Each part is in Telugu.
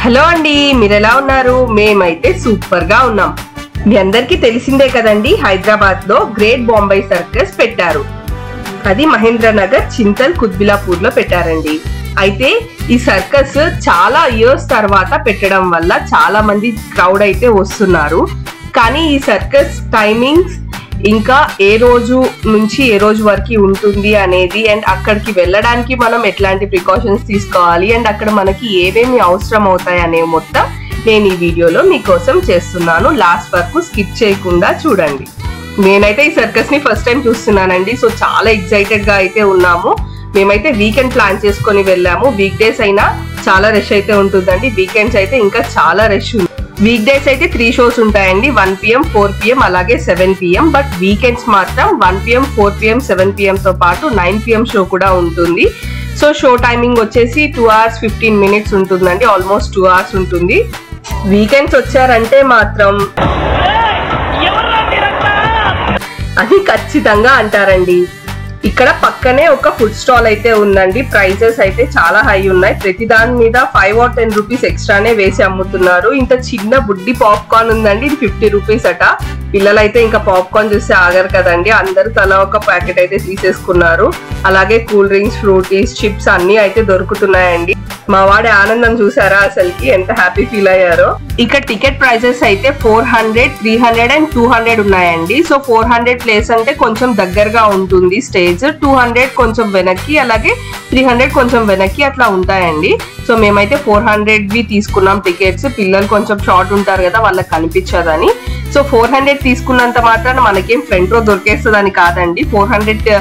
హలో అండి, మీరు ఎలా ఉన్నారు? మేమైతే సూపర్ గా ఉన్నాం. మీ అందరికీ తెలిసిందే కదండి, హైదరాబాద్ లో గ్రేట్ బాంబే సర్కస్ పెట్టారు. అది మహేంద్రనగర్ చింతల్ కుత్బుల్లాపూర్ లో పెట్టారండి. అయితే ఈ సర్కస్ చాలా ఇయర్స్ తర్వాత పెట్టడం వల్ల చాలా మంది క్రౌడ్ అయితే వస్తున్నారు. కానీ ఈ సర్కస్ టైమింగ్స్ ఇంకా ఏ రోజు నుంచి ఏ రోజు వరకు ఉంటుంది అనేది, అండ్ అక్కడికి వెళ్ళడానికి మనం ఎట్లాంటి ప్రికాషన్స్ తీసుకోవాలి, అండ్ అక్కడ మనకి ఏమేమి అవసరం అవుతాయి అనే మొత్తం నేను ఈ వీడియోలో మీకోసం చేస్తున్నాను. లాస్ట్ వరకు స్కిప్ చేయకుండా చూడండి. నేనైతే ఈ సర్కస్ ని ఫస్ట్ టైం చూస్తున్నానండి. సో చాలా ఎక్సైటెడ్ గా అయితే ఉన్నాము. మేమైతే వీకెండ్ ప్లాన్ చేసుకొని వెళ్ళాము. వీక్ డేస్ అయినా చాలా రష్ అయితే ఉంటుందండి. వీకెండ్స్ అయితే ఇంకా చాలా రష్ ఉంది. వీక్ డేస్ అయితే 3 షోస్ ఉంటాయండి, 1 PM 4 PM అలాగే 7 PM. బట్ వీకెండ్స్ మాత్రం 1 PM 4 PM 7 PM తో పాటు 9 PM షో కూడా ఉంటుంది. సో షో టైమింగ్ వచ్చేసి 2 hours 15 minutes ఉంటుందండి. ఆల్మోస్ట్ 2 hours ఉంటుంది. వీకెండ్స్ వచ్చారంటే మాత్రం అని ఖచ్చితంగా అంటారండి. ఇక్కడ పక్కనే ఒక ఫుడ్ స్టాల్ అయితే ఉందండి. ప్రైజెస్ అయితే చాలా హై ఉన్నాయి. ప్రతి దాని మీద 5 or 10 రూపీస్ ఎక్స్ట్రానే వేసి అమ్ముతున్నారు. ఇంత చిన్న బుడ్డి పాప్కార్న్ ఉందండి, ఇది 50 రూపీస్ అట. పిల్లలైతే ఇంకా పాప్కార్న్ చూస్తే ఆగరు కదండి. అందరూ తలా ఒక ప్యాకెట్ అయితే తీసేసుకున్నారు. అలాగే కూల్ డ్రింక్స్, ఫ్రూటీస్, చిప్స్ అన్ని అయితే దొరుకుతున్నాయండి. మా వాడి ఆనందం చూసారా అసలుకి, ఎంత హ్యాపీ ఫీల్ అయ్యారో. ఇక్కడ టికెట్ ప్రైజెస్ అయితే 400, 300 and 200 ఉన్నాయండి. సో 400 ప్లేస్ అంటే కొంచెం దగ్గరగా ఉంటుంది స్టేజ్, 200 కొంచెం వెనక్కి, అలాగే 300 కొంచెం వెనక్కి అట్లా ఉంటాయండి. సో మేమైతే 400వి తీసుకున్నాం టికెట్స్. పిల్లలు కొంచెం షార్ట్ ఉంటారు కదా, వాళ్ళకి కనిపించదని. సో 400 తీసుకున్నంత మాత్రాన మనకేం ఫ్రంట్ రో దొరికేస్తుందని కాదండి. 400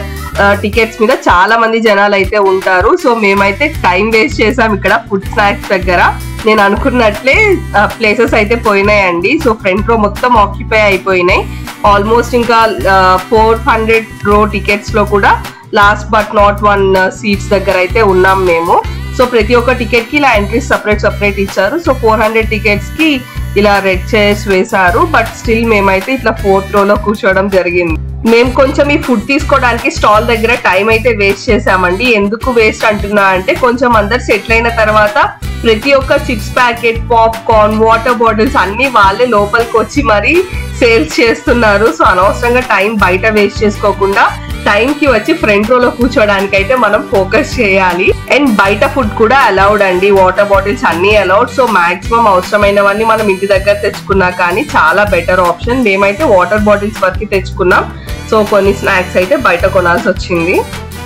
టికెట్స్ మీద చాలా మంది జనాలు అయితే ఉంటారు. సో మేమైతే టైం వేస్ట్ చేసాం ఇక్కడ ఫుడ్ స్నాక్స్ దగ్గర. నేను అనుకున్నట్లే ప్లేసెస్ అయితే పోయినాయండి. సో ఫ్రంట్ రో మొత్తం ఆక్యుపై అయిపోయినాయి. ఆల్మోస్ట్ ఇంకా 400 రో టికెట్స్ లో కూడా లాస్ట్ బట్ నాట్ 1 సీట్స్ దగ్గర అయితే ఉన్నాం మేము. సో ప్రతి ఒక్క టికెట్ కి ఇలా ఎంట్రీస్ సపరేట్ ఇచ్చారు. సో 400 టికెట్స్ కి ఇలా రెడ్ చైర్స్ వేశారు. బట్ స్టిల్ మేమైతే ఇట్లా 4th రోలో కూర్చోవడం జరిగింది. మేము కొంచెం ఈ ఫుడ్ తీసుకోవడానికి స్టాల్ దగ్గర టైం అయితే వేస్ట్ చేసామండి. ఎందుకు వేస్ట్ అంటున్నా అంటే, కొంచెం అందరు సెటిల్ అయిన తర్వాత ప్రతి ఒక్క chips packet, popcorn, water bottles అన్ని వాళ్ళే లోపలికి వచ్చి మరీ సేల్స్ చేస్తున్నారు. సో అనవసరంగా టైం బయట వేస్ట్ చేసుకోకుండా టైం కి వచ్చి ఫ్రంట్ రోలో కూర్చోడానికి అయితే మనం ఫోకస్ చేయాలి. అండ్ బయట ఫుడ్ కూడా అలౌడ్ అండి, వాటర్ బాటిల్స్ అన్ని అలౌడ్. సో మాక్సిమం అవసరమైనవన్నీ మనం ఇంటి దగ్గర తెచ్చుకున్నా కానీ చాలా బెటర్ ఆప్షన్. మేమైతే వాటర్ బాటిల్స్ వరకు తెచ్చుకున్నాం. సో కొన్ని స్నాక్స్ అయితే బయట కొనాల్సి వచ్చింది.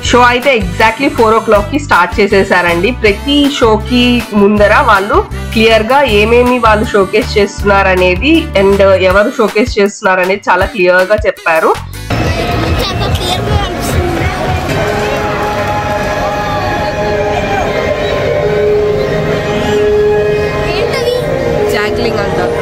షో అయితే ఎగ్జాక్ట్లీ 4 o'clock కి స్టార్ట్ చేసేసారండి. ప్రతి షోకి ముందర వాళ్ళు క్లియర్ గా ఏమేమి వాళ్ళు షోకేస్ చేస్తున్నారు అనేది, అండ్ ఎవరు షోకేస్ చేస్తున్నారు అనేది చాలా క్లియర్ గా చెప్పారు. జాగ్లింగ్ అంటారు.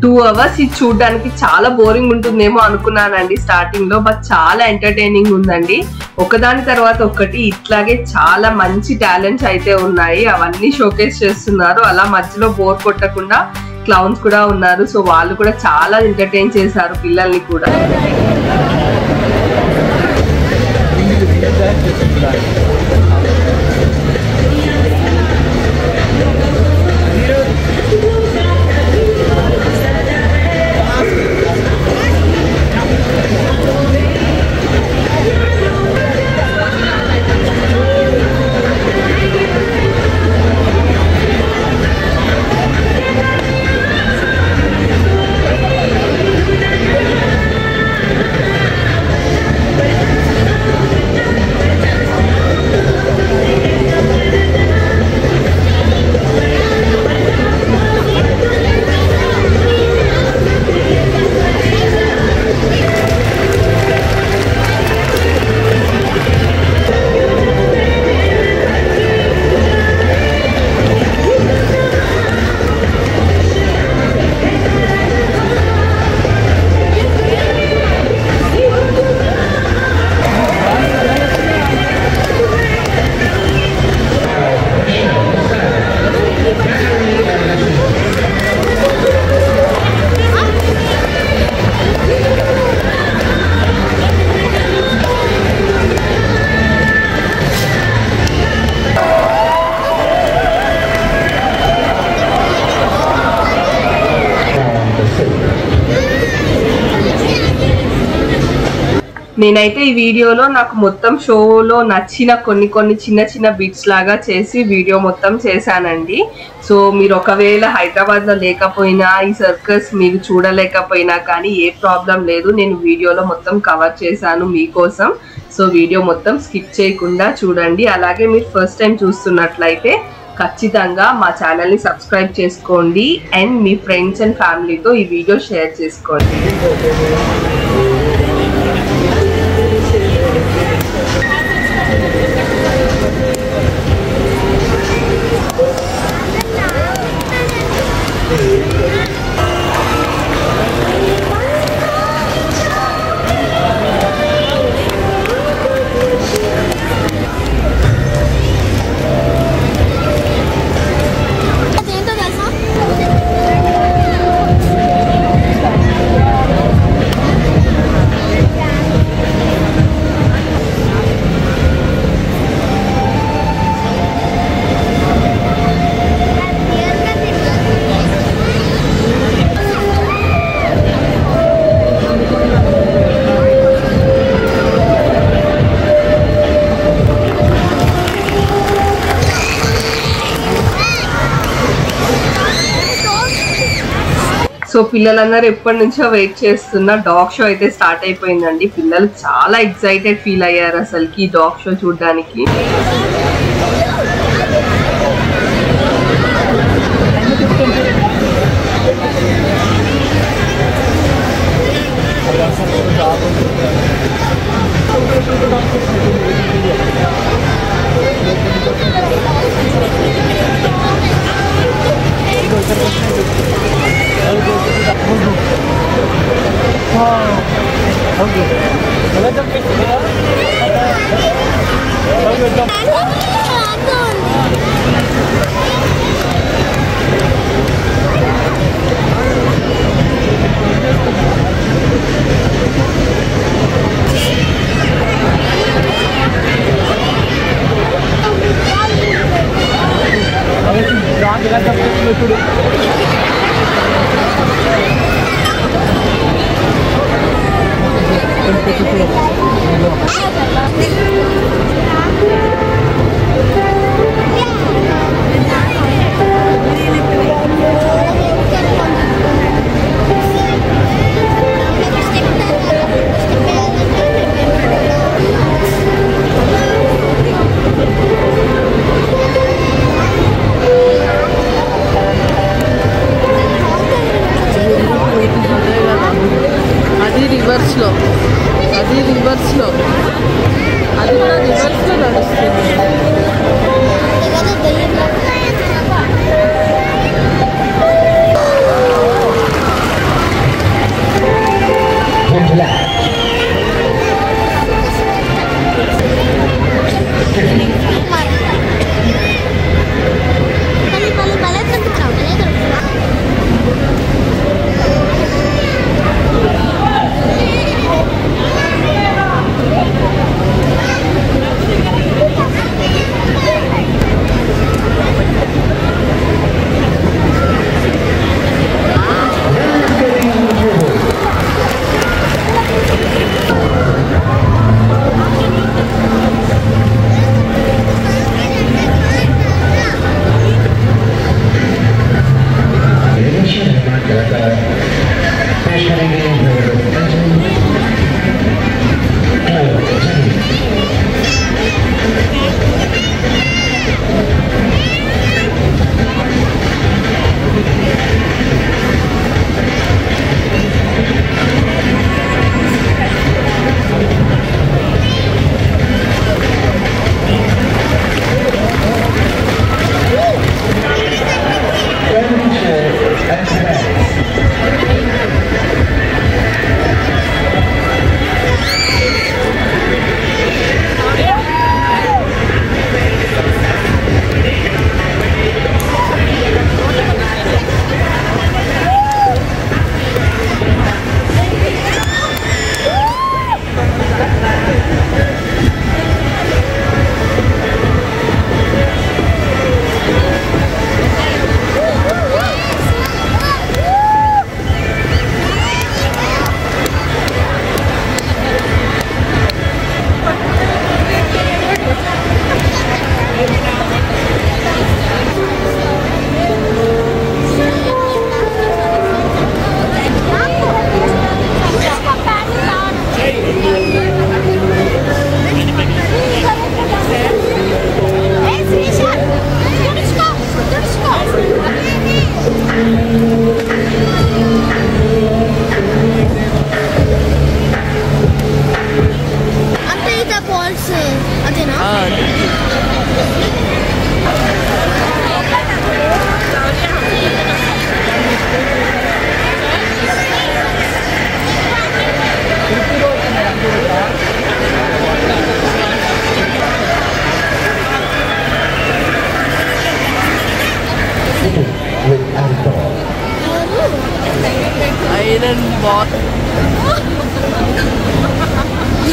2 hours ఇది చూడడానికి చాలా బోరింగ్ ఉంటుందేమో అనుకున్నానండి స్టార్టింగ్ లో, బట్ చాలా ఎంటర్టైనింగ్ ఉందండి. ఒకదాని తర్వాత ఒకటి ఇట్లాగే చాలా మంచి టాలెంట్స్ అయితే ఉన్నాయి, అవన్నీ షోకేస్ చేస్తున్నారు. అలా మధ్యలో బోర్ కొట్టకుండా క్లౌన్స్ కూడా ఉన్నారు, సో వాళ్ళు కూడా చాలా ఎంటర్టైన్ చేశారు పిల్లల్ని కూడా. నేనైతే ఈ వీడియోలో నాకు మొత్తం షోలో నచ్చిన కొన్ని చిన్న బిట్స్ లాగా చేసి వీడియో మొత్తం చేశానండి. సో మీరు ఒకవేళ హైదరాబాద్లో లేకపోయినా ఈ సర్కస్ మీరు చూడలేకపోయినా కానీ ఏ ప్రాబ్లం లేదు, నేను వీడియోలో మొత్తం కవర్ చేశాను మీకోసం. సో వీడియో మొత్తం స్కిప్ చేయకుండా చూడండి. అలాగే మీరు ఫస్ట్ టైం చూస్తున్నట్లయితే ఖచ్చితంగా మా ఛానల్ని సబ్స్క్రైబ్ చేసుకోండి అండ్ మీ ఫ్రెండ్స్ అండ్ ఫ్యామిలీతో ఈ వీడియో షేర్ చేసుకోండి. సో పిల్లలందరూ ఎప్పటి నుంచో వెయిట్ చేస్తున్న డాగ్ షో అయితే స్టార్ట్ అయిపోయిందండి. పిల్లలు చాలా ఎక్సైటెడ్ ఫీల్ అయ్యారు అసలుకి ఈ డాగ్ షో చూడడానికి. అది రివర్స్లో అది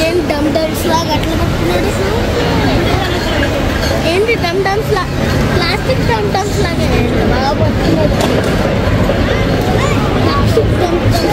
ఏం డమ్ డమ్స్ లాగా అట్లా పట్టుకున్నాడు. ఏంటి డమ్ డమ్స్ లా ప్లాస్టిక్ డమ్ డమ్స్ లాగా బాగా పట్టుకున్నాడు. ప్లాస్టిక్ డమ్ డమ్స్.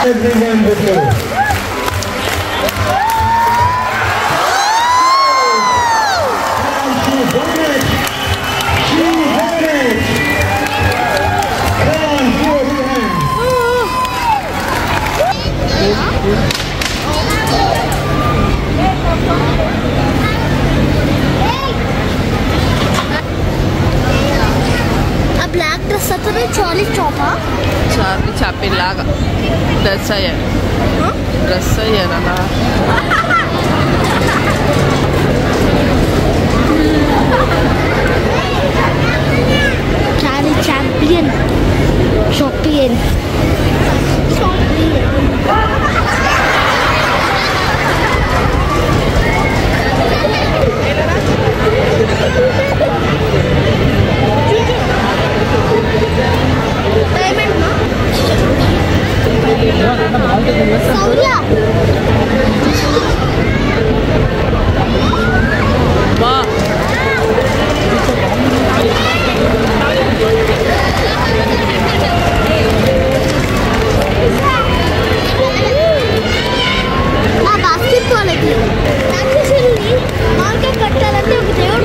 Everyone with you. She won it. She won it. Come on, give her your hand. ఆ బ్లాక్ డ్రెస్ అతను చార్లీ చాపా చార్లీ చాపిన్ లాగా డ్రెస్ అయ్యారు. డ్రెస్ అయ్యారు అలా. చార్లీ చాంపియన్ షాపియన్ సౌర్య ఆ బాస్కెట్ బాల్ అది మార్కెట్ కట్టాలంటే ఒక దేవుడు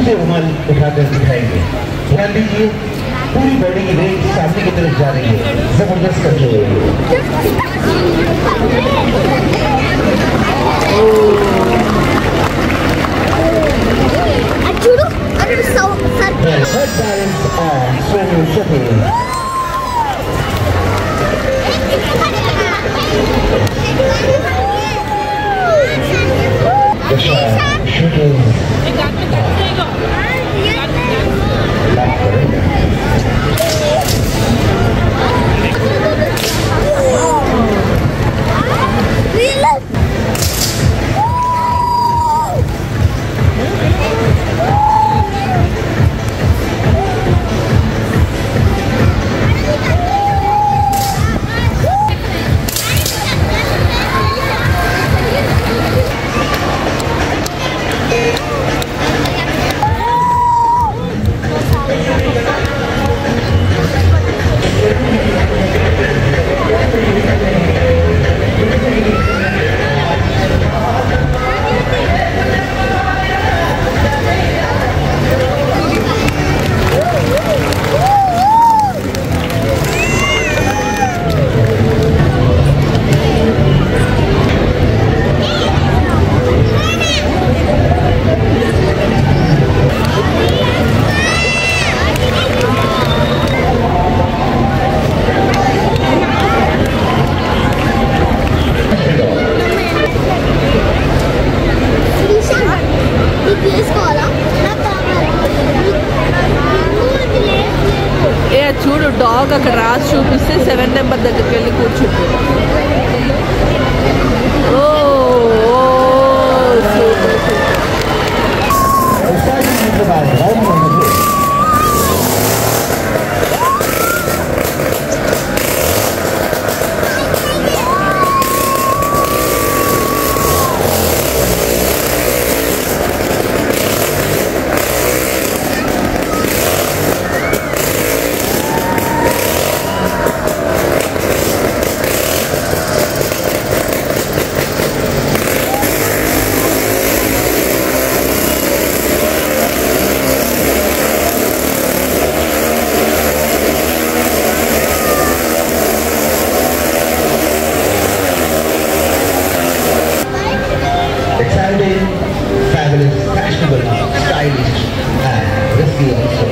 से रुमाल उठाकर दिखाएंगे। ध्यान दीजिए, पूरी बॉडी की वेट सामने की तरफ जा रही है, जबरदस्त करते हुए। Head balance on swimming shuttles. Dog అక్కడ రాసి చూపిస్తే 7 నెంబర్ దగ్గరికి వెళ్ళి కూర్చుంటుంది. Exciting, fabulous, fashionable, stylish, and risky also.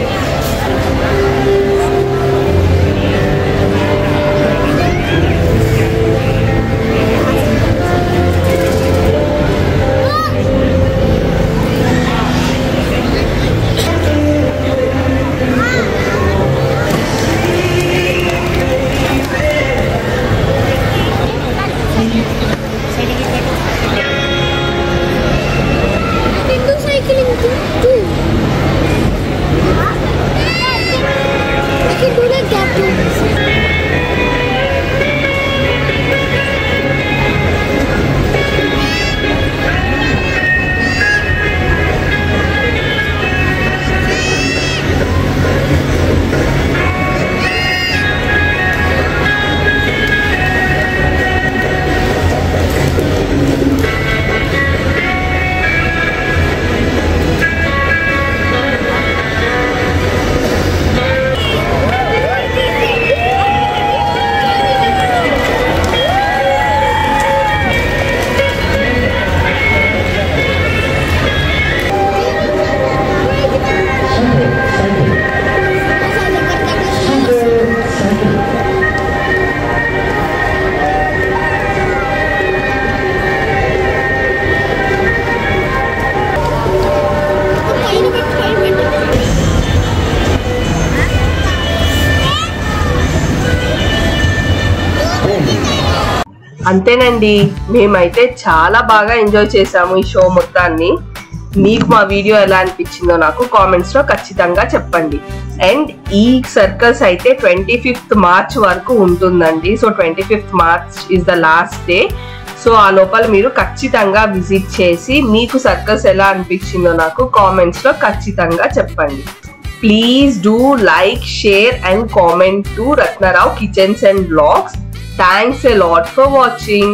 అంతేనండి, మేమైతే చాలా బాగా ఎంజాయ్ చేసాము ఈ షో మొత్తాన్ని. మీకు మా వీడియో ఎలా అనిపించిందో నాకు కామెంట్స్ లో ఖచ్చితంగా చెప్పండి. అండ్ ఈ సర్కస్ అయితే 25th మార్చ్ వరకు ఉంటుందండి. So 25th March is the last day. So ఆ లోపల మీరు ఖచ్చితంగా విజిట్ చేసి మీకు సర్కస్ ఎలా అనిపించిందో నాకు కామెంట్స్ లో ఖచ్చితంగా చెప్పండి. Please do like, share and comment to Ratnarao Kitchens and Vlogs. Thanks a lot for watching.